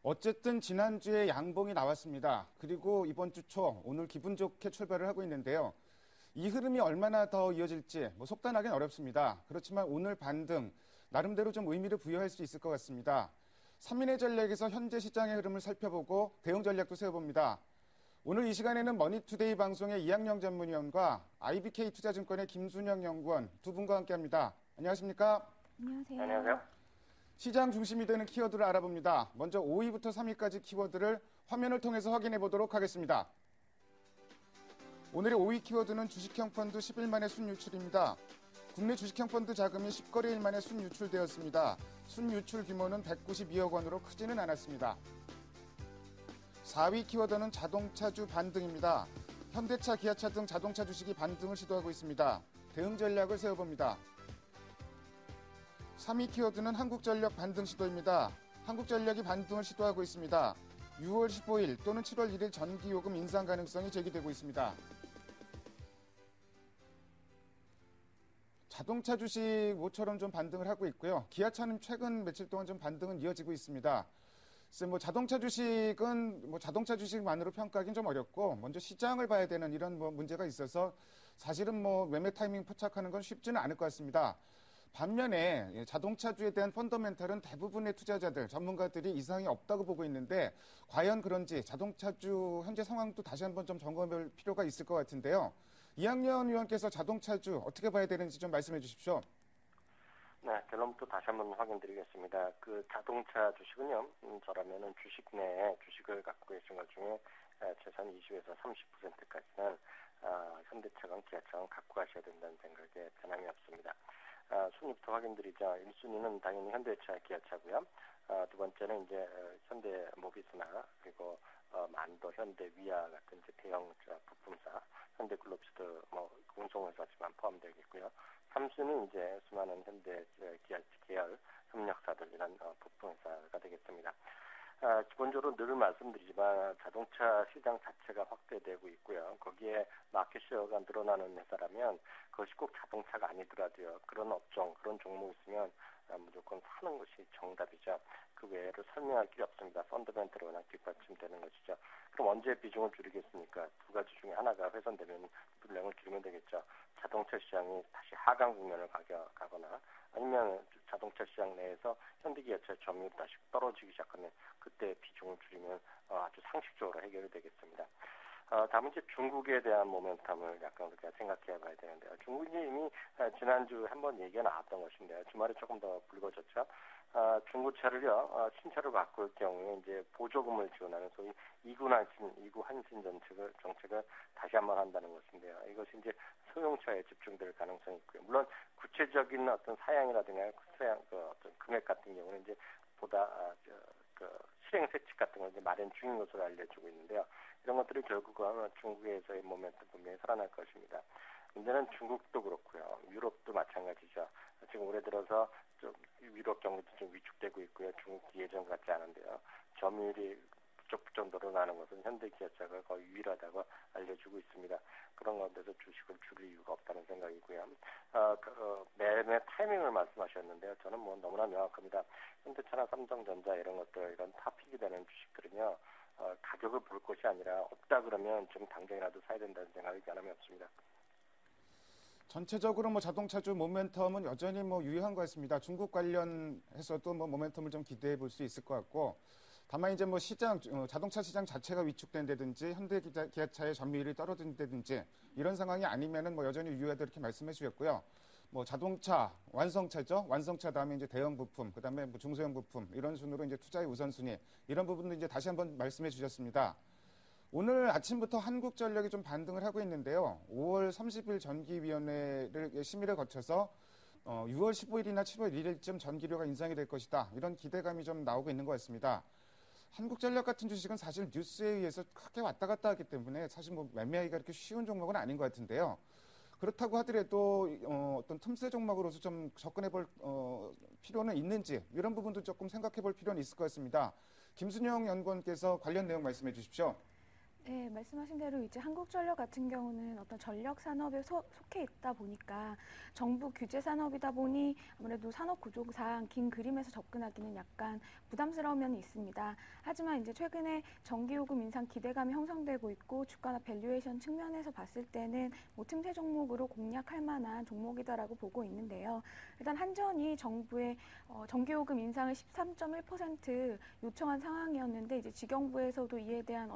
어쨌든 지난주에 양봉이 나왔습니다. 그리고 이번 주 초 오늘 기분 좋게 출발을 하고 있는데요. 이 흐름이 얼마나 더 이어질지 속단하기는 어렵습니다. 그렇지만 오늘 반등 나름대로 좀 의미를 부여할 수 있을 것 같습니다. 3인의 전략에서 현재 시장의 흐름을 살펴보고 대응 전략도 세워봅니다. 오늘 이 시간에는 머니투데이 방송의 이학영 전문위원과 IBK 투자증권의 김순영 연구원 두 분과 함께합니다. 안녕하십니까? 안녕하세요. 안녕하세요. 시장 중심이 되는 키워드를 알아봅니다. 먼저 5위부터 3위까지 키워드를 화면을 통해서 확인해 보도록 하겠습니다. 오늘의 5위 키워드는 주식형 펀드 10일 만에 순유출입니다. 국내 주식형 펀드 자금이 10거래일 만에 순유출되었습니다. 순유출 규모는 192억 원으로 크지는 않았습니다. 4위 키워드는 자동차주 반등입니다. 현대차, 기아차 등 자동차 주식이 반등을 시도하고 있습니다. 대응 전략을 세워봅니다. 3위 키워드는 한국전력 반등 시도입니다. 한국전력이 반등을 시도하고 있습니다. 6월 15일 또는 7월 1일 전기요금 인상 가능성이 제기되고 있습니다. 자동차 주식 모처럼 좀 반등을 하고 있고요. 기아차는 최근 며칠 동안 좀 반등은 이어지고 있습니다. 그래서 자동차 주식은 자동차 주식만으로 평가하기는 좀 어렵고 먼저 시장을 봐야 되는 이런 문제가 있어서 사실은 매매 타이밍 포착하는 건 쉽지는 않을 것 같습니다. 반면에 자동차주에 대한 펀더멘탈은 대부분의 투자자들, 전문가들이 이상이 없다고 보고 있는데 과연 그런지 자동차주 현재 상황도 다시 한번 좀 점검할 필요가 있을 것 같은데요. 이학년 의원께서 자동차주 어떻게 봐야 되는지 좀 말씀해 주십시오. 네, 결론부터 다시 한번 확인드리겠습니다. 그 자동차 주식은요, 저라면은 주식 내에 주식을 갖고 계신 것 중에 최소한 20에서 30%까지는 현대차건 기아차건 갖고 가셔야 된다는 생각에 변함이 없습니다. 순위부터 확인드리죠. 1순위는 당연히 현대차, 기아차고요. 두 번째는 이제 현대 모비스나 그리고 만도, 현대 위아 같은 이제 대형 부품사, 현대 글로비스도 운송회사지만 포함되겠고요. 3순위는 이제 수많은 현대 기아 계열 협력사들이란 부품회사가 되겠습니다. 기본적으로 늘 말씀드리지만 자동차 시장 자체가 확대되고 있고요. 거기에 마켓시어가 늘어나는 회사라면 그것이 꼭 자동차가 아니더라도요. 그런 업종, 그런 종목 있으면 무조건 사는 것이 정답이죠. 그 외에를 설명할 길이 없습니다. 펀더멘트로 워낙 뒷받침되는 것이죠. 그럼 언제 비중을 줄이겠습니까? 두 가지 중에 하나가 훼손되면 분량을 줄이면 되겠죠. 자동차 시장이 다시 하강 국면을 가거나 아니면 자동차 시장 내에서 현대기아차의 점유율이 다시 떨어지기 시작하면 그때 비중을 줄이면 아주 상식적으로 해결이 되겠습니다. 다음은 이제 중국에 대한 모멘텀을 약간 우리가 생각해 봐야 되는데요. 중국이 이미 지난주 한번 얘기가 나왔던 것인데요. 주말에 조금 더 불거졌죠. 중고차를요, 신차로 바꿀 경우에 이제 보조금을 지원하는 소위 이구 한신 정책을 다시 한번 한다는 것인데요. 이것이 이제 소형차에 집중될 가능성이 있고요. 물론 구체적인 어떤 사양이라든가 어떤 금액 같은 경우는 이제 보다 실행 세칙 같은 걸 이제 마련 중인 것으로 알려지고 있는데요. 이런 것들이 결국은 중국에서의 모멘텀 분명히 살아날 것입니다. 문제는 중국도 그렇고요. 유럽도 마찬가지죠. 지금 올해 들어서 좀 유럽 경기도 좀 위축되고 있고요. 중국이 예전 같지 않은데요. 점유율이 부쩍부쩍 늘어나는 것은 현대기아차가 거의 유일하다고 알려지고 있습니다. 그런 가운데서 주식을 줄일 이유가 없다는 생각이고요. 매매 타이밍을 말씀하셨는데요. 저는 너무나 명확합니다. 현대차나 삼성전자 이런 것들, 이런 탑픽이 되는 주식들은요. 가격을 볼 것이 아니라 없다 그러면 좀 당장이라도 사야 된다는 생각이 변함이 없습니다. 전체적으로 자동차주 모멘텀은 여전히 유효한 것 같습니다. 중국 관련해서도 모멘텀을 좀 기대해 볼 수 있을 것 같고, 다만 이제 자동차 시장 자체가 위축된다든지 현대기아차의 점유율이 떨어진다든지 이런 상황이 아니면은 여전히 유효하다 이렇게 말씀해 주셨고요. 자동차, 완성차죠. 완성차 다음에 이제 대형 부품, 그 다음에 중소형 부품 이런 순으로 이제 투자의 우선순위 이런 부분도 이제 다시 한번 말씀해 주셨습니다. 오늘 아침부터 한국전력이 좀 반등을 하고 있는데요. 5월 30일 전기위원회를 심의를 거쳐서 6월 15일이나 7월 1일쯤 전기료가 인상이 될 것이다. 이런 기대감이 좀 나오고 있는 것 같습니다. 한국전력 같은 주식은 사실 뉴스에 의해서 크게 왔다 갔다 하기 때문에 사실 매매하기가 그렇게 쉬운 종목은 아닌 것 같은데요. 그렇다고 하더라도 어떤 틈새 종목으로서 좀 접근해 볼 필요는 있는지 이런 부분도 조금 생각해 볼 필요는 있을 것 같습니다. 김순영 연구원께서 관련 내용 말씀해 주십시오. 네, 말씀하신 대로 이제 한국전력 같은 경우는 어떤 전력 산업에 속해 있다 보니까 정부 규제 산업이다 보니 아무래도 산업 구조상 긴 그림에서 접근하기는 약간 부담스러운 면이 있습니다. 하지만 이제 최근에 전기요금 인상 기대감이 형성되고 있고 주가나 밸류에이션 측면에서 봤을 때는 뭐 틈새 종목으로 공략할 만한 종목이다라고 보고 있는데요. 일단 한전이 정부의 전기요금 인상을 13.1% 요청한 상황이었는데 이제 지경부에서도 이에 대한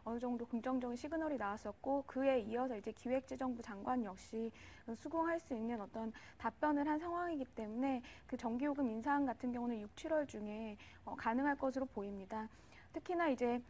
어느 정도 긍정적인 시그널이 나왔었고 그에 이어서 이제 기획재정부 장관 역시 수긍할 수 있는 어떤 답변을 한 상황이기 때문에 그 전기요금 인상 같은 경우는 6, 7월 중에 가능할 것으로 보입니다. 특히나 이제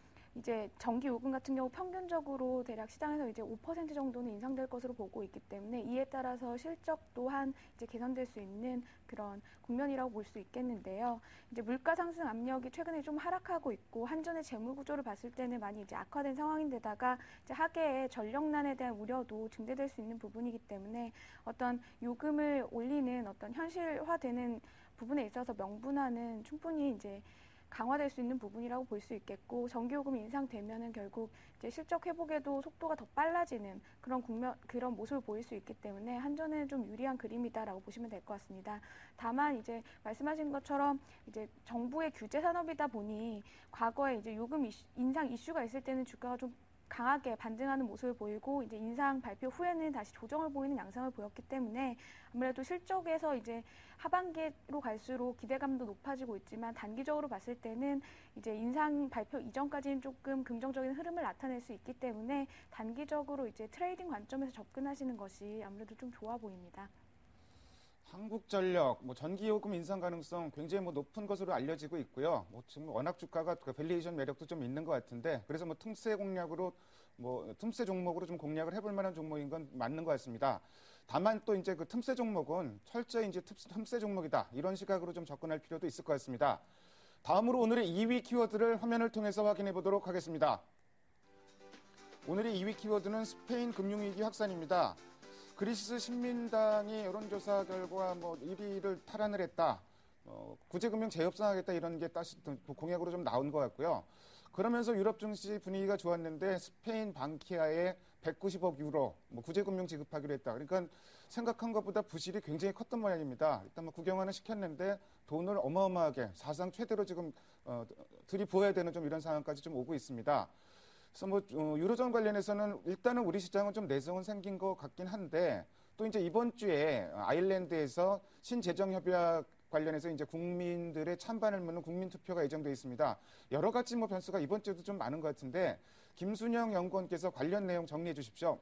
전기 요금 같은 경우 평균적으로 대략 시장에서 이제 5% 정도는 인상될 것으로 보고 있기 때문에 이에 따라서 실적 또한 이제 개선될 수 있는 그런 국면이라고 볼 수 있겠는데요. 이제 물가 상승 압력이 최근에 좀 하락하고 있고 한전의 재무 구조를 봤을 때는 많이 이제 악화된 상황인데다가 이제 하계의 전력난에 대한 우려도 증대될 수 있는 부분이기 때문에 어떤 요금을 올리는 어떤 현실화되는 부분에 있어서 명분화는 충분히 이제 강화될 수 있는 부분이라고 볼 수 있겠고 전기요금이 인상되면은 결국 이제 실적 회복에도 속도가 더 빨라지는 그런 모습을 보일 수 있기 때문에 한전은 좀 유리한 그림이다라고 보시면 될 것 같습니다. 다만 이제 말씀하신 것처럼 이제 정부의 규제 산업이다 보니 과거에 이제 인상 이슈가 있을 때는 주가가 좀 강하게 반등하는 모습을 보이고 이제 인상 발표 후에는 다시 조정을 보이는 양상을 보였기 때문에 아무래도 실적에서 이제 하반기로 갈수록 기대감도 높아지고 있지만 단기적으로 봤을 때는 이제 인상 발표 이전까지는 조금 긍정적인 흐름을 나타낼 수 있기 때문에 단기적으로 이제 트레이딩 관점에서 접근하시는 것이 아무래도 좀 좋아 보입니다. 한국전력, 전기요금 인상 가능성 굉장히 높은 것으로 알려지고 있고요. 지금 워낙 주가가 그 밸류에이션 매력도 좀 있는 것 같은데, 그래서 틈새 공략으로, 틈새 종목으로 좀 공략을 해볼 만한 종목인 건 맞는 것 같습니다. 다만 또 이제 그 틈새 종목은 철저히 이제 틈새 종목이다. 이런 시각으로 좀 접근할 필요도 있을 것 같습니다. 다음으로 오늘의 2위 키워드를 화면을 통해서 확인해 보도록 하겠습니다. 오늘의 2위 키워드는 스페인 금융위기 확산입니다. 그리스 신민당이 여론조사 결과 1위를 탈환을 했다. 구제금융 재협상하겠다 이런 게 다시 공약으로 좀 나온 것 같고요. 그러면서 유럽 증시 분위기가 좋았는데 스페인 방키아에 190억 유로 구제금융 지급하기로 했다. 그러니까 생각한 것보다 부실이 굉장히 컸던 모양입니다. 일단 구경하는 시켰는데 돈을 어마어마하게 사상 최대로 지금 들이부어야 되는 좀 이런 상황까지 좀 오고 있습니다. 그래서 유로존 관련해서는 일단은 우리 시장은 좀 내성은 생긴 것 같긴 한데 또 이제 이번 주에 아일랜드에서 신재정협약 관련해서 이제 국민들의 찬반을 묻는 국민투표가 예정되어 있습니다. 여러 가지 변수가 이번 주에도 좀 많은 것 같은데 김순영 연구원께서 관련 내용 정리해 주십시오.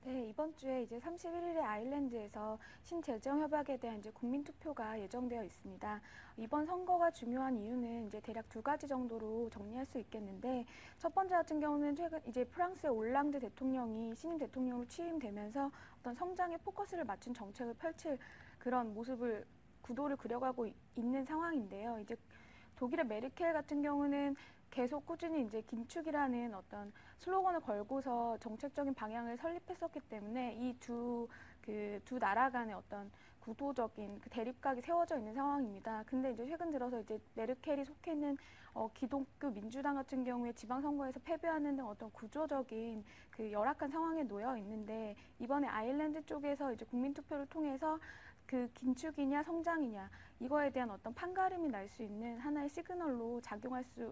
네, 이번 주에 이제 31일에 아일랜드에서 신재정 협약에 대한 이제 국민투표가 예정되어 있습니다. 이번 선거가 중요한 이유는 이제 대략 두 가지 정도로 정리할 수 있겠는데 첫 번째 같은 경우는 최근 이제 프랑스의 올랑드 대통령이 신임 대통령으로 취임되면서 어떤 성장에 포커스를 맞춘 정책을 펼칠 그런 구도를 그려가고 있는 상황인데요. 이제 독일의 메르켈 같은 경우는 계속 꾸준히 이제 긴축이라는 어떤 슬로건을 걸고서 정책적인 방향을 설립했었기 때문에 이 두 나라 간의 어떤 구도적인 그 대립각이 세워져 있는 상황입니다. 근데 이제 최근 들어서 이제 메르켈이 속해 있는 기독교 민주당 같은 경우에 지방선거에서 패배하는 등 어떤 구조적인 그 열악한 상황에 놓여 있는데 이번에 아일랜드 쪽에서 이제 국민투표를 통해서 그 긴축이냐 성장이냐 이거에 대한 어떤 판가름이 날 수 있는 하나의 시그널로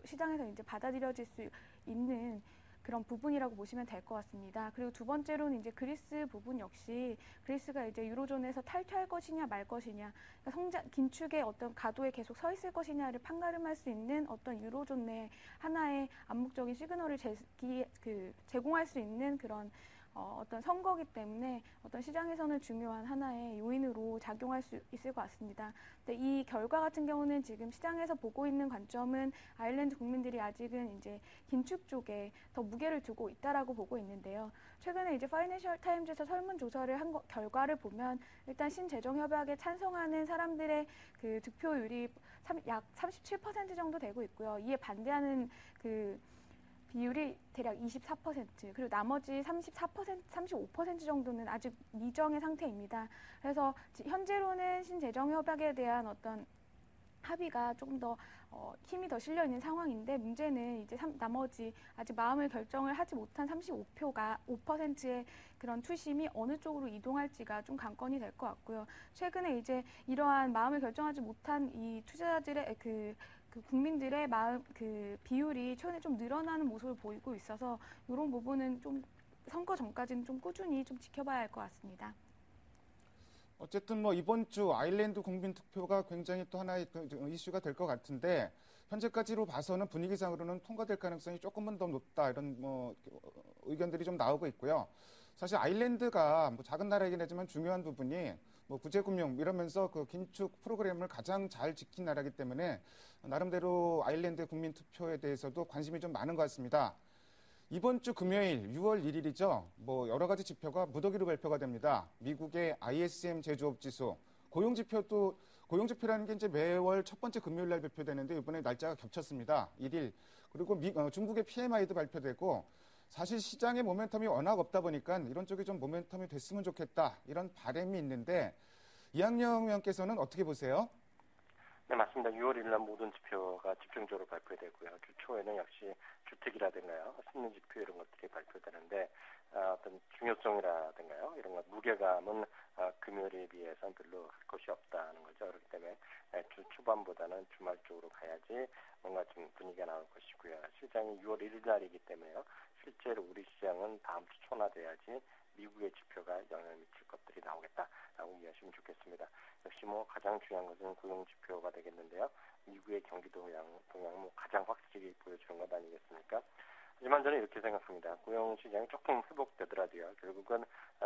시장에서 이제 받아들여질 수 있는 그런 부분이라고 보시면 될 것 같습니다. 그리고 두 번째로는 이제 그리스 부분 역시 그리스가 이제 유로존에서 탈퇴할 것이냐 말 것이냐, 그러니까 긴축의 어떤 가도에 계속 서 있을 것이냐를 판가름할 수 있는 어떤 유로존 내 하나의 암묵적인 시그널을 제공할 수 있는 그런 어떤 선거기 때문에 어떤 시장에서는 중요한 하나의 요인으로 작용할 수 있을 것 같습니다. 근데 이 결과 같은 경우는 지금 시장에서 보고 있는 관점은 아일랜드 국민들이 아직은 이제 긴축 쪽에 더 무게를 두고 있다라고 보고 있는데요. 최근에 이제 파이낸셜 타임즈에서 설문조사를 한 결과를 보면 일단 신재정 협약에 찬성하는 사람들의 그 득표율이 약 37% 정도 되고 있고요. 이에 반대하는 그 비율이 대략 24%, 그리고 나머지 34%, 35% 정도는 아직 미정의 상태입니다. 그래서 현재로는 신재정 협약에 대한 어떤 합의가 조금 더 힘이 더 실려 있는 상황인데 문제는 이제 나머지 아직 마음을 결정을 하지 못한 35표가 5%의 그런 투심이 어느 쪽으로 이동할지가 좀 관건이 될 것 같고요. 최근에 이제 이러한 마음을 결정하지 못한 이 투자자들의 그 국민들의 마음 그 비율이 최근에 좀 늘어나는 모습을 보이고 있어서 이런 부분은 좀 선거 전까지는 좀 꾸준히 좀 지켜봐야 할 것 같습니다. 어쨌든 뭐 이번 주 아일랜드 국민 투표가 굉장히 또 하나의 이슈가 될 것 같은데 현재까지로 봐서는 분위기상으로는 통과될 가능성이 조금은 더 높다 이런 뭐 의견들이 좀 나오고 있고요. 사실 아일랜드가 뭐 작은 나라이긴 하지만 중요한 부분이 뭐 구제금융 이러면서 그 긴축 프로그램을 가장 잘 지킨 나라이기 때문에 나름대로 아일랜드 국민 투표에 대해서도 관심이 좀 많은 것 같습니다. 이번 주 금요일 6월 1일이죠. 뭐 여러 가지 지표가 무더기로 발표가 됩니다. 미국의 ISM 제조업 지수, 고용지표라는 게 이제 매월 첫 번째 금요일 날 발표되는데 이번에 날짜가 겹쳤습니다. 1일. 그리고 중국의 PMI도 발표되고 사실 시장의 모멘텀이 워낙 없다 보니까 이런 쪽이 좀 모멘텀이 됐으면 좋겠다. 이런 바람이 있는데 이학영 의원께서는 어떻게 보세요? 네, 맞습니다. 6월 1일 날 모든 지표가 집중적으로 발표되고요. 주 초에는 역시 주택이라든가요, 심리 지표 이런 것들이 발표되는데 어떤 중요성이라든가요, 이런 것 무게감은 금요일에 비해서는 별로 할 것이 없다는 거죠. 그렇기 때문에 주 초반보다는 주말 쪽으로 가야지 뭔가 좀 분위기가 나올 것이고요. 시장이 6월 1일 날이기 때문에요. 실제로 우리 시장은 다음 주 초나 돼야지 미국의 지표가 영향을 미칠 것들이 나오겠다라고 이해하시면 좋겠습니다. 역시 뭐 가장 중요한 것은 고용 지표가 되겠는데요. 미국의 경기 동향 뭐 가장 확실히 보여주는 것 아니겠습니까? 하지만 저는 이렇게 생각합니다. 고용 시장이 조금 회복되더라도요. 결국은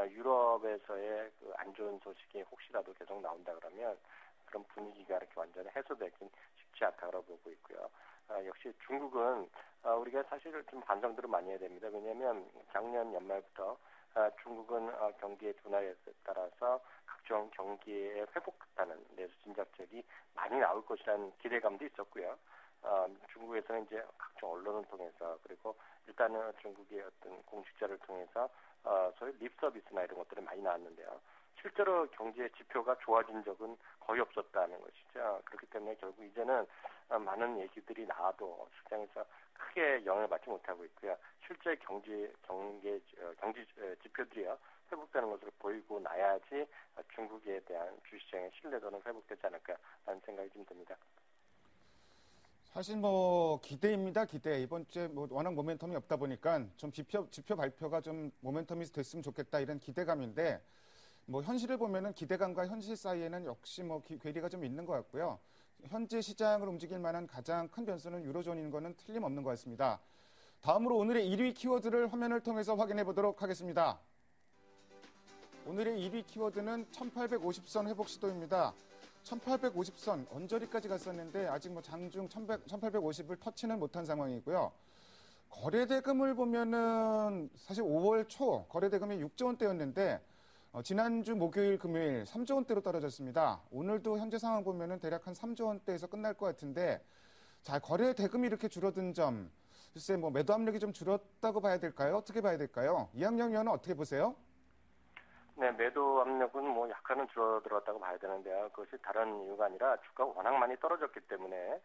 유럽에서의 그 안 좋은 소식이 혹시라도 계속 나온다 그러면 그런 분위기가 이렇게 완전히 해소되긴 쉽지 않다고 보고 있고요. 역시 중국은 우리가 사실 좀 반성들을 많이 해야 됩니다. 왜냐하면 작년 연말부터 중국은 경기의 둔화에 따라서 각종 경기에 회복했다는 내수 진작책이 많이 나올 것이라는 기대감도 있었고요. 중국에서는 이제 각종 언론을 통해서 그리고 일단은 중국의 어떤 공직자를 통해서 소위 립 서비스나 이런 것들이 많이 나왔는데요. 실제로 경제 지표가 좋아진 적은 거의 없었다는 것이죠. 그렇기 때문에 결국 이제는 많은 얘기들이 나와도 시장에서 크게 영향을 받지 못하고 있고요. 실제 경제 지표들이요 회복되는 것으로 보이고 나야지 중국에 대한 주시장의 신뢰도는 회복되지 않을까라는 생각이 좀 듭니다. 사실 뭐 기대입니다. 기대. 이번 주에 뭐 워낙 모멘텀이 없다 보니까 좀 지표 발표가 좀 모멘텀이 됐으면 좋겠다 이런 기대감인데 뭐 현실을 보면은 기대감과 현실 사이에는 역시 뭐 괴리가 좀 있는 것 같고요. 현재 시장을 움직일 만한 가장 큰 변수는 유로존인 거는 틀림없는 것 같습니다. 다음으로 오늘의 1위 키워드를 화면을 통해서 확인해 보도록 하겠습니다. 오늘의 1위 키워드는 1850선 회복 시도입니다. 1850선 언저리까지 갔었는데 아직 뭐 장중 1850을 터치는 못한 상황이고요. 거래대금을 보면은 사실 5월 초 거래대금이 6조 원대였는데 지난주 목요일 금요일 3조 원대로 떨어졌습니다. 오늘도 현재 상황 보면은 대략 한 3조 원대에서 끝날 것 같은데 자, 거래 대금이 이렇게 줄어든 점 글쎄 뭐 매도 압력이 좀 줄었다고 봐야 될까요? 어떻게 봐야 될까요? 이학영 의원은 어떻게 보세요? 네, 매도 압력은 뭐 약간은 줄어들었다고 봐야 되는데요. 그것이 다른 이유가 아니라 주가가 워낙 많이 떨어졌기 때문에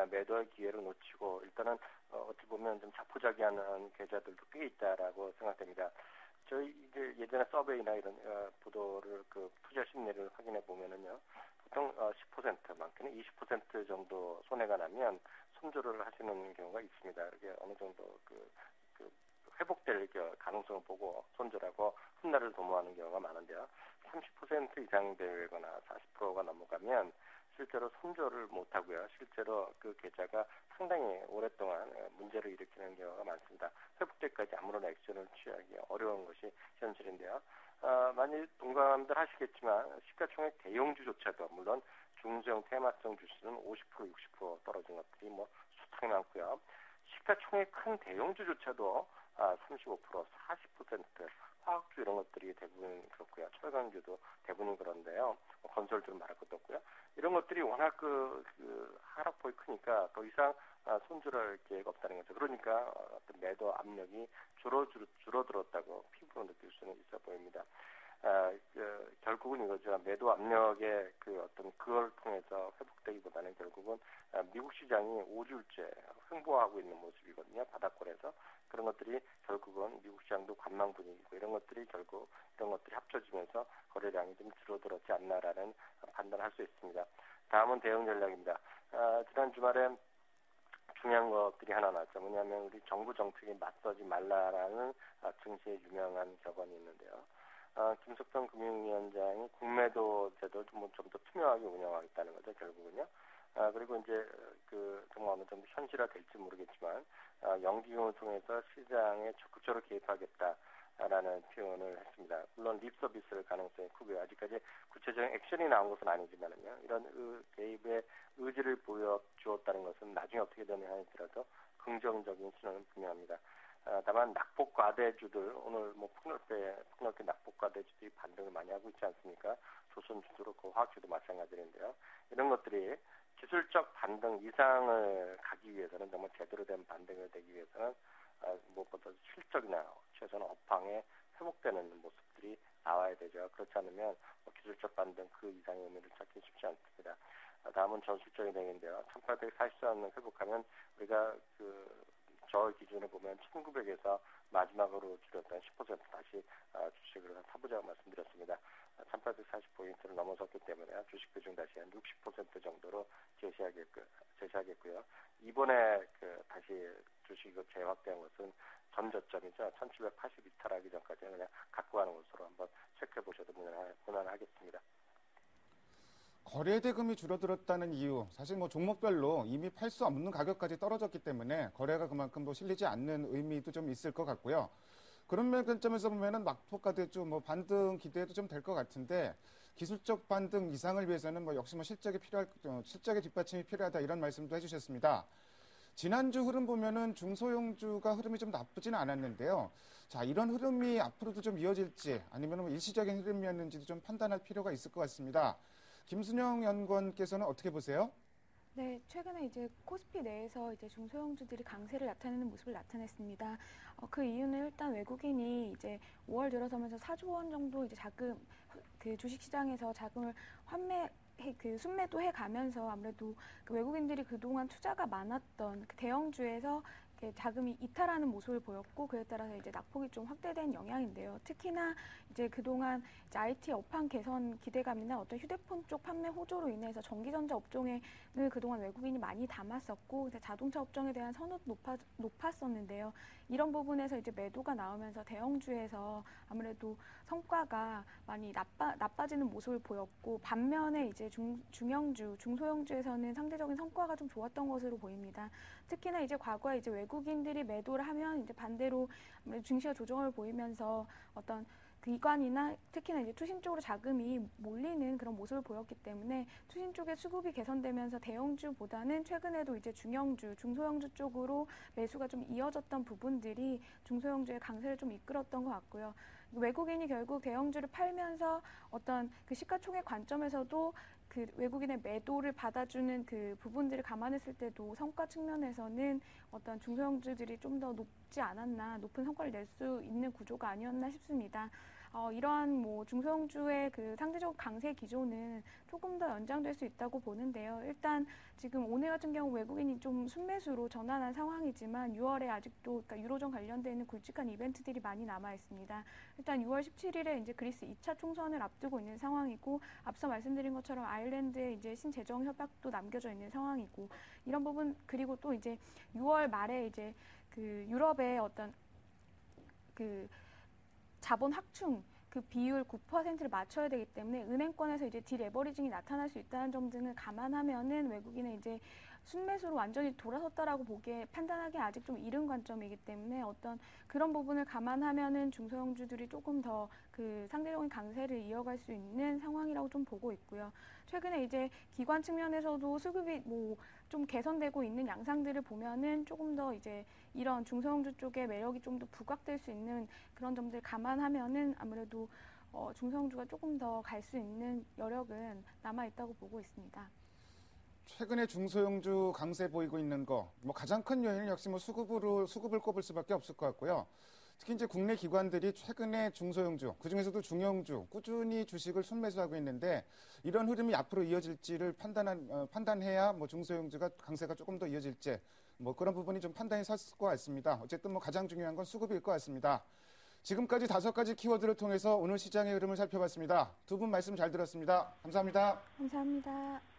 매도할 기회를 놓치고 일단은 어찌 보면 좀 자포자기하는 계좌들도 꽤 있다라고 생각됩니다. 저희 이제 예전에 서베이나 이런 보도를 그 투자 심리를 확인해 보면은요, 보통 10% 많게는 20% 정도 손해가 나면 손절을 하시는 경우가 있습니다. 이게 어느 정도 그 회복될 가능성을 보고 손절하고 훗날을 도모하는 경우가 많은데요. 30% 이상 되거나 40%가 넘어가면 실제로 손절을 못하고요. 실제로 그 계좌가 상당히 오랫동안 문제를 일으키는 경우가 많습니다. 회복 때까지 아무런 액션을 취하기 어려운 것이 현실인데요. 많이 동감들 하시겠지만 시가총액 대형주조차도 물론 중소형 테마성 주식은 50% 60% 떨어진 것들이 뭐 수탁이 많고요. 시가총액 큰 대형주조차도 35% 40% 화학주 이런 것들이 대부분 그렇고요. 철강주도 대부분이 그런데요. 건설주는 말할 것도 없고요. 이런 것들이 워낙 그 하락폭이 크니까 더 이상 손절할 기회가 없다는 거죠. 그러니까 어떤 매도 압력이 줄어들었다고 피부로 느낄 수는 있어 보입니다. 결국은 이거죠. 매도 압력의 어떤 그걸 통해서 회복되기보다는 결국은 미국 시장이 5주째 횡보하고 있는 모습이거든요. 바닥권에서. 그런 것들이 결국은 미국 시장도 관망 분위기고 이런 것들이 합쳐지면서 거래량이 좀 줄어들었지 않나라는 판단을 할 수 있습니다. 다음은 대응 전략입니다. 지난 주말에 중요한 것들이 하나 나왔죠. 뭐냐면 우리 정부 정책에 맞서지 말라라는 증시의 유명한 격언이 있는데요. 김석정 금융위원장이 국매도 제도를 좀 더 투명하게 운영하겠다는 거죠, 결국은요. 그리고 이제 정말 어느 정도 현실화될지 모르겠지만 연기금을 통해서 시장에 적극적으로 개입하겠다라는 표현을 했습니다. 물론 립 서비스를 가능성이 크고요. 아직까지 구체적인 액션이 나온 것은 아니지만은요. 이런 개입의 의지를 보여주었다는 것은 나중에 어떻게 되느냐에 따라서 긍정적인 신호는 분명합니다. 다만 낙폭과대주들 오늘 폭넓게 낙폭과대주들이 반등을 많이 하고 있지 않습니까? 조선주도 그렇고 화학주도 마찬가지인데요. 이런 것들이 기술적 반등 이상을 가기 위해서는 정말 제대로 된 반등이 되기 위해서는 무엇보다 실적이나 최소한 업황에 회복되는 모습들이 나와야 되죠. 그렇지 않으면 기술적 반등 그 이상의 의미를 찾기 쉽지 않습니다. 다음은 전술적인 내용인데요. 1840선을 회복하면 우리가 저 기준을 보면 1900에서 마지막으로 줄였던 10% 다시 주식을 사보자고 말씀드렸습니다. 1840포인트를 넘어섰기 때문에 주식 비중 다시 한 60% 정도로 제시하겠고요. 이번에 다시 주식을 재확대한 것은 전저점이죠. 1780 이탈하기 전까지 그냥 갖고 가는 것으로 한번 체크해 보셔도 무난하겠습니다. 거래 대금이 줄어들었다는 이유, 사실 종목별로 이미 팔 수 없는 가격까지 떨어졌기 때문에 거래가 그만큼 실리지 않는 의미도 좀 있을 것 같고요. 그런 관점에서 보면은 낙폭과대주 반등 기대해도 좀 될 것 같은데 기술적 반등 이상을 위해서는 역시 실적의 뒷받침이 필요하다 이런 말씀도 해주셨습니다. 지난주 흐름 보면은 중소형주가 흐름이 좀 나쁘지는 않았는데요. 자, 이런 흐름이 앞으로도 좀 이어질지 아니면 일시적인 흐름이었는지도 좀 판단할 필요가 있을 것 같습니다. 김순영 연구원께서는 어떻게 보세요? 네, 최근에 이제 코스피 내에서 이제 중소형주들이 강세를 나타내는 모습을 나타냈습니다. 그 이유는 일단 외국인이 이제 5월 들어서면서 4조 원 정도 이제 주식시장에서 자금을 순매도해 가면서 아무래도 외국인들이 그동안 투자가 많았던 대형주에서 자금이 이탈하는 모습을 보였고 그에 따라서 이제 낙폭이 좀 확대된 영향인데요. 특히나 이제 그동안 이제 IT 업황 개선 기대감이나 어떤 휴대폰 쪽 판매 호조로 인해서 전기전자 업종을 그동안 외국인이 많이 담았었고 자동차 업종에 대한 선호도 높았었는데요. 이런 부분에서 이제 매도가 나오면서 대형주에서 아무래도 성과가 많이 나빠지는 모습을 보였고 반면에 이제 중형주, 중소형주에서는 상대적인 성과가 좀 좋았던 것으로 보입니다. 특히나 이제 과거에 이제 외국인들이 매도를 하면 이제 반대로 증시가 조정을 보이면서 어떤 기관이나 특히나 이제 투신 쪽으로 자금이 몰리는 그런 모습을 보였기 때문에 투신 쪽의 수급이 개선되면서 대형주보다는 최근에도 이제 중형주, 중소형주 쪽으로 매수가 좀 이어졌던 부분들이 중소형주의 강세를 좀 이끌었던 것 같고요. 외국인이 결국 대형주를 팔면서 어떤 그 시가총액 관점에서도 그 외국인의 매도를 받아주는 그 부분들을 감안했을 때도 성과 측면에서는 어떤 중소형주들이 좀 더 높지 않았나, 높은 성과를 낼 수 있는 구조가 아니었나 싶습니다. 이러한 중소형주의 그 상대적 강세 기조는 조금 더 연장될 수 있다고 보는데요. 일단 지금 오늘 같은 경우 외국인이 좀 순매수로 전환한 상황이지만 6월에 아직도 그러니까 유로존 관련돼 있는 굵직한 이벤트들이 많이 남아 있습니다. 일단 6월 17일에 이제 그리스 2차 총선을 앞두고 있는 상황이고 앞서 말씀드린 것처럼 아일랜드에 이제 신재정 협약도 남겨져 있는 상황이고 이런 부분 그리고 또 이제 6월 말에 이제 그 유럽의 어떤 그 자본 확충 그 비율 9%를 맞춰야 되기 때문에 은행권에서 이제 디레버리징이 나타날 수 있다는 점 등을 감안하면은 외국인의 이제 순매수로 완전히 돌아섰다라고 판단하기 아직 좀 이른 관점이기 때문에 어떤 그런 부분을 감안하면은 중소형주들이 조금 더 그 상대적인 강세를 이어갈 수 있는 상황이라고 좀 보고 있고요. 최근에 이제 기관 측면에서도 수급이 좀 개선되고 있는 양상들을 보면은 조금 더 이제 이런 중소형주 쪽의 매력이 좀 더 부각될 수 있는 그런 점들 감안하면은 아무래도 중소형주가 조금 더 갈 수 있는 여력은 남아 있다고 보고 있습니다. 최근에 중소형주 강세 보이고 있는 거, 가장 큰 요인은 역시 수급을 꼽을 수밖에 없을 것 같고요. 특히 이제 국내 기관들이 최근에 중소형주, 그중에서도 중형주 꾸준히 주식을 순매수하고 있는데 이런 흐름이 앞으로 이어질지를 판단해야 뭐 중소형주가 강세가 조금 더 이어질지 뭐 그런 부분이 좀 판단이 섰을 것 같습니다. 어쨌든 뭐 가장 중요한 건 수급일 것 같습니다. 지금까지 5가지 키워드를 통해서 오늘 시장의 흐름을 살펴봤습니다. 두 분 말씀 잘 들었습니다. 감사합니다. 감사합니다.